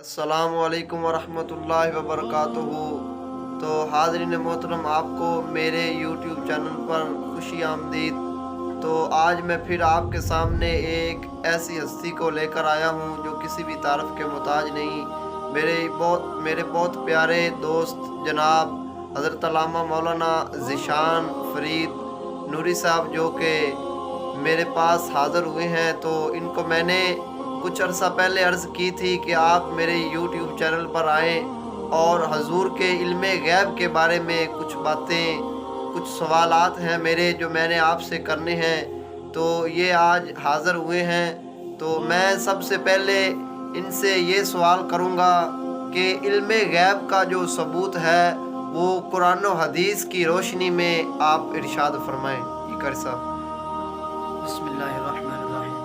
अस्सलाम वालेकुम वरहमतुल्लाहि वबरकातुहू। तो हाज़रीन मोहतरम, आपको मेरे यूट्यूब चैनल पर खुशी आमदीद। तो आज मैं फिर आपके सामने एक ऐसी हस्ती को लेकर आया हूँ जो किसी भी तारीफ़ के मोहताज नहीं। मेरे बहुत प्यारे दोस्त जनाब हज़रत अल्लामा मौलाना ज़ीशान फ़रीद नूरी साहब, जो कि मेरे पास हाज़िर हुए हैं। तो इनको मैंने कुछ अरसा पहले अर्ज़ की थी कि आप मेरे यूट्यूब चैनल पर आएँ और हजूर के इल्मे गैब के बारे में कुछ बातें, कुछ सवालात हैं मेरे जो मैंने आपसे करने हैं। तो ये आज हाज़िर हुए हैं। तो मैं सबसे पहले इनसे ये सवाल करूँगा कि इल्मे गैब का जो सबूत है वो कुरान और हदीस की रोशनी में आप इरशाद फरमाएँ। ये कर साहब। बिस्मिल्लाहिर्रहमानिर्रहीम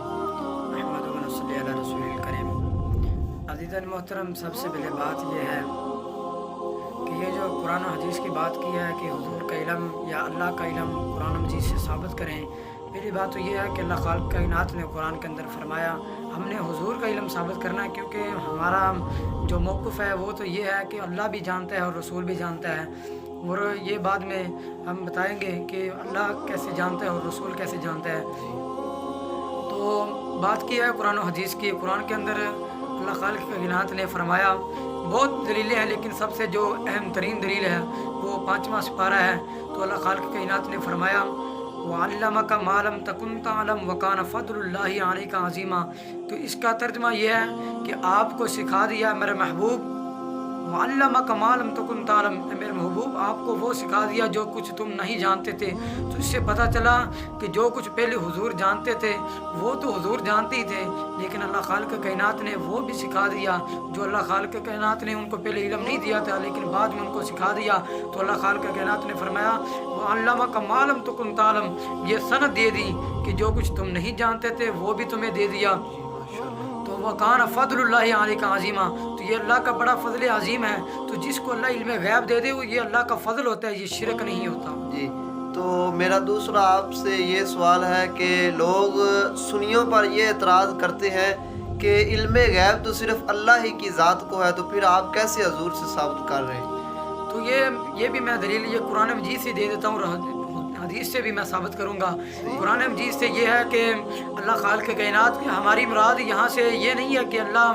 अहमदु व नस्सली अला रसूलिल करीम। अज़ीज़ान मोहतरम, सबसे पहले बात यह है कि ये जो कुरान और हदीस की बात की है कि हुजूर का इल्म या अल्लाह का इल्म कुरान मजीद से साबित करें। पहली बात तो ये है कि अल्लाह खालिक कायनात ने कुरान के अंदर फरमाया हमने हुजूर का इल्म साबित करना है, क्योंकि हमारा जो मौक़िफ़ है वो तो ये है कि अल्लाह भी जानता है और रसूल भी जानता है। और ये बाद में हम बताएंगे कि अल्लाह कैसे जानता है और रसूल कैसे जानता है। तो बात की है कुरान और हदीस की। कुरान के अंदर अल्लाह खालिक कायनात ने फरमाया, बहुत दलीलें हैं लेकिन सबसे जो अहम तरीन दलील है वो 5वां सिपारा है। तो अल्लाह खालिक कायनात ने फरमाया वअल्लमका मा लम तकुन तअलम व कान फ़ज़्लुल्लाहि अलैका अज़ीमा। तो इसका तर्जुमा यह है कि आपको सिखा दिया मेरे महबूब, वअल्लमका मा लम तकुन तअलम, मेरे महबूब आपको वो सिखा दिया जो कुछ तुम नहीं जानते थे। तो इससे पता चला कि जो कुछ पहले हुजूर जानते थे वो तो हुजूर जानते ही थे, लेकिन अल्लाह खालिक कायनात ने वो भी सिखा दिया जो अल्लाह खालिक कायनात ने उनको पहले इल्म नहीं दिया था लेकिन बाद में उनको सिखा दिया। तो अल्लाह खालिक कायनात ने फरमाया वअल्लमका मा लम तकुन तअलम, ये सनद दे दी कि जो कुछ तुम नहीं जानते थे वो भी तुम्हें दे दिया। तो वकान फ़ज़्लुल्लाहि अलैका अज़ीमा, तो ये अल्लाह का बड़ा फ़ज़ल अज़ीम है। तो जिसको अल्लाह इल्म गैब दे दे वो ये अल्लाह का फ़ज़ल होता है, ये शिरक नहीं होता जी। तो मेरा दूसरा आपसे ये सवाल है कि लोग सुन्नियों पर ये एतराज़ करते हैं कि इल्म गैब तो सिर्फ़ अल्लाह ही की ज़ात को है, तो फिर आप कैसे हजूर से साबित कर रहे हैं? तो ये भी मैं दलील ये कुरान मजीद से दे देता हूँ, हदीस से भी मैं साबित करूँगा। कुरान मजीद से ये है कि अल्लाह खालिक कायनात, हमारी मुराद यहाँ से ये नहीं है कि अल्लाह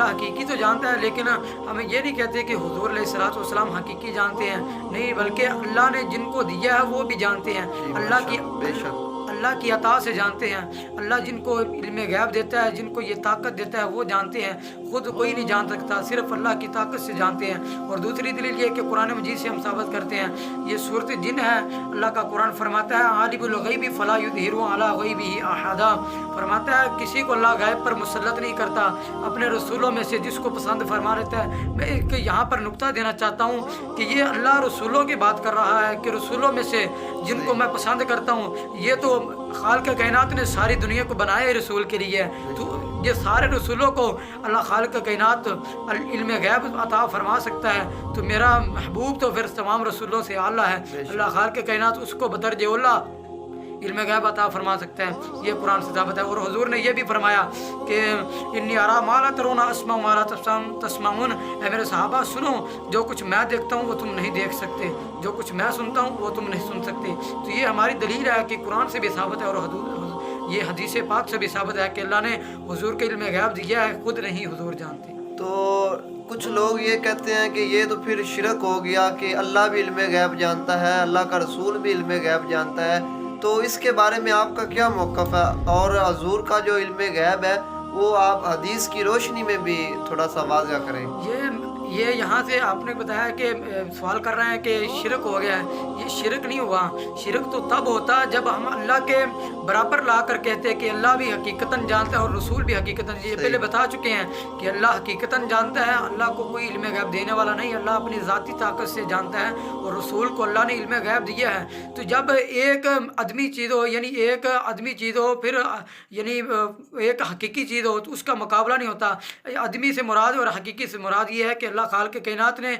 हकीकी तो जानता है, लेकिन हमें ये नहीं कहते कि हुजूर अलैहिस्सलातु वस्सलाम हकीकी जानते हैं, नहीं, बल्कि अल्लाह ने जिनको दिया है वो भी जानते हैं। अल्लाह की अता से जानते हैं। अल्लाह जिनको इल्म गैब देता है, जिनको ये ताकत देता है वो जानते हैं, खुद कोई नहीं जान सकता, सिर्फ अल्लाह की ताकत से जानते हैं। और दूसरी दलील ये कि कुरान मजीद से हम साबित करते हैं ये सूरत जिन है। अल्लाह का कुरान फरमाता है आलिमुल गैबि फला युज़हिरु अला गैबिही अहदा, फरमाता है किसी को अल्लाह गैब पर मुसल्लत नहीं करता, अपने रसूलों में से जिसको पसंद फरमा लेता है। मैं एक यहाँ पर नुक्ता देना चाहता हूँ कि ये अल्लाह रसूलों की बात कर रहा है कि रसूलों में से जिनको मैं पसंद करता हूँ। ये तो खालिक कायनात ने सारी दुनिया को बनाया है रसूल के लिए, तो ये सारे रसूलों को अल्लाह खालिक कायनात इल्म गैब अता फरमा सकता है। तो मेरा महबूब तो फिर तमाम रसूलों से आला है, अल्लाह खालिक कायनात उसको बदरजे औला इल्म गैब अता फरमा सकते हैं, ये कुरान से साबित है। और हुजूर ने ये भी फरमाया कि इन्नी अरा मा ला तरोना अस्माउ मा ला तस्माउन, ऐ मेरे सहाबा सुनो, जो कुछ मैं देखता हूँ वो तुम नहीं देख सकते, जो कुछ मैं सुनता हूँ वो तुम नहीं सुन सकते। तो ये हमारी दलील है कि कुरान से भी साबित है और ये हदीस पाक से भी साबित है कि अल्लाह ने हुजूर के इल्म गैब दिया है, खुद नहीं हुजूर जानते। तो कुछ लोग ये कहते हैं कि ये तो फिर शिरक हो गया कि अल्लाह भी इल्म गैब जानता है, अल्लाह का रसूल भी इल्म गैब जानता है। तो इसके बारे में आपका क्या मौक़िफ़ है? और हजूर का जो इल्म गैब है वो आप हदीस की रोशनी में भी थोड़ा सा वाज़ह करें। ये यहाँ से आपने बताया कि सवाल कर रहे हैं कि शिरक हो गया है। ये शिरक नहीं हुआ। शिरक तो तब होता जब हम अल्लाह के बराबर ला कर कहते हैं कि अल्लाह भी हकीकतन जानता है और रसूल भी हकीकतन, ये पहले बता चुके हैं कि अल्लाह हकीकतन जानता है, अल्लाह को कोई इल्म गैब देने वाला नहीं, अल्लाह अपनी ज़ाती ताकत से जानता है और रसूल को अल्लाह ने इल्म गैब दिया है। तो जब एक आदमी चीज़ हो, यानी एक आदमी चीज़ हो, फिर यानी एक हकीकी चीज़ हो, तो उसका मुकाबला नहीं होता। आदमी से मुराद और हकीकी से मुराद ये है कि अल्लाह खाल के कायनात ने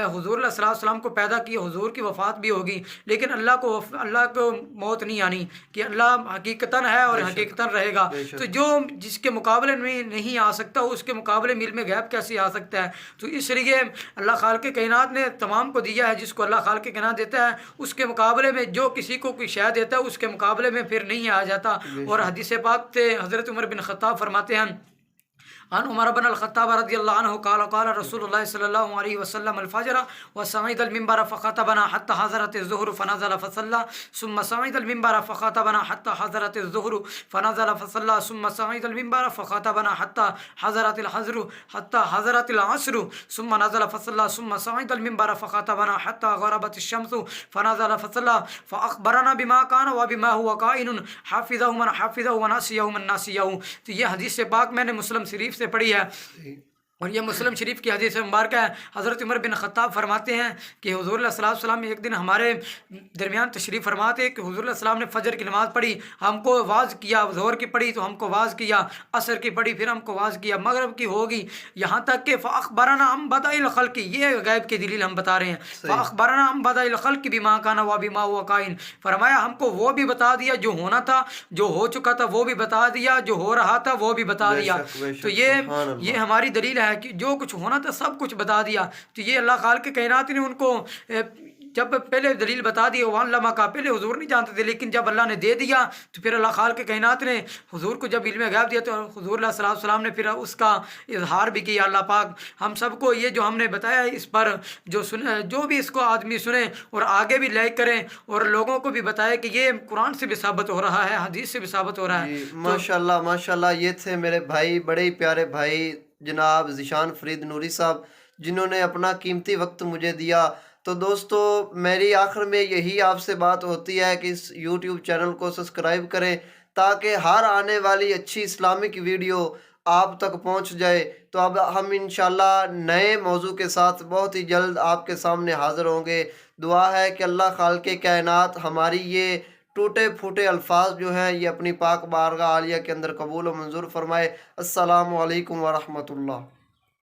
हुजूर सल्लल्लाहु अलैहि वसल्लम को पैदा किया, हुजूर की वफ़ात भी होगी, लेकिन अल्लाह को मौत नहीं आनी, कि अल्लाह हकीकतन है और हकीकतन रहेगा। तो जो जिसके मुकाबले में नहीं आ सकता उसके मुकाबले में इल्म गैब कैसे आ सकता है। तो इसलिए अल्लाह खाल के कायनात ने तमाम को दिया है, जिसको अल्लाह खाल के कायनात देता है उसके मुकाबले में जो किसी को कोई शय देता है उसके मुकाबले में फिर नहीं आ जाता। और हदीस पाक से हज़रत उमर बिन खत्ताब फरमाते हैं, अन उमर बिन अल-खत्ताब रज़ियल्लाहु अन्हु क़ाल क़ाल रसूलुल्लाह सल्लल्लाहु अलैहि वसल्लम अल-फज्र व सअद अल-मिंबर फ़ख़तबना हत्ता हज़रत अज़-ज़ुhr फ़नज़ल फ़सल्ला सुम्मा सअद अल-मिंबर फ़ख़तबना हत्ता हज़रत अज़-ज़ुhr फ़नज़ल फ़सल्ला सुम्मा सअद अल-मिंबर फ़ख़तबना हत्ता हज़रत अल-हज़्र हत्ता हज़रत अल-अस्र सुम्मा नज़ल फ़सल्ला सुम्मा सअद अल-मिंबर फ़ख़तबना हत्ता ग़रबत अश-शम्स फ़नज़ल फ़सल्ला फ़अख़बरना बिमा कान व बिमा हुवा काइनुन हाफ़िज़हु मन हाफ़िज़हु व नासियहु मन नासियहु। तो ये हदीस पाक मैंने मुस्लिम शरीफ से पढ़ी है और ये मुस्लिम शरीफ की हदीस मुबारक है। हज़रत उमर बिन खत्ताब फरमाते हैं कि हुज़ूर सल्लल्लाहु अलैहि वसल्लम एक दिन हमारे दरमियान तशरीफ़ फरमाते कि हुज़ूर सल्लल्लाहु अलैहि वसल्लम ने फ़जर की नमाज़ पढ़ी, हमको वाज़ किया, ज़ोहर की पढ़ी तो हमको वाज़ किया, असर की पढ़ी फिर हमको वाज़ किया, मगरब की होगी, यहाँ तक कि फ़अख़बरना अम बदाइल ख़ल्क़ि, ये गैब की दलील हम बता रहे हैं, फ़अख़बरना अम बदाइल ख़ल्क़ि बिमा कान व बिमा हुवा काइन, फरमाया हमको वो भी बता दिया जो होना था, जो हो चुका था वो भी बता दिया, जो हो रहा था वो भी बता दिया। तो ये हमारी दलील है कि जो कुछ होना था सब कुछ बता दिया। तो ये अल्लाह खाल के कायनात ने उनको जब पहले दलील बता दी, वान लमा का पहले हुजूर नहीं जानते थे, लेकिन जब अल्लाह ने दे दिया तो फिर अल्लाह खाल के कायनात ने हुजूर को जब इल्म गैब दिया तो हुजूर सल्लल्लाहु अलैहि वसल्लम ने फिर उसका इजहार भी किया। अल्लाह पाक हम सबको ये जो हमने बताया इस पर जो सुने, जो भी इसको आदमी सुने और आगे भी लाइक करें और लोगों को भी बताए कि ये कुरान से भी साबित हो रहा है, हदीस से भी साबित हो रहा है। माशाल्लाह माशाल्लाह, ये थे मेरे भाई, बड़े ही प्यारे भाई जनाब ज़ीशान फ़रीद नूरी साहब, जिन्होंने अपना कीमती वक्त मुझे दिया। तो दोस्तों मेरी आखिर में यही आपसे बात होती है कि इस YouTube चैनल को सब्सक्राइब करें ताकि हर आने वाली अच्छी इस्लामिक वीडियो आप तक पहुंच जाए। तो अब हम इंशाल्लाह नए मौजू के साथ बहुत ही जल्द आपके सामने हाज़िर होंगे। दुआ है कि अल्लाह खाल के कायनात हमारी ये टूटे फूटे अल्फाज जो हैं ये अपनी पाक बारगाह आलिया के अंदर कबूल व मंजूर फरमाए। अस्सलामु अलैकुम व रहमतुल्लाह।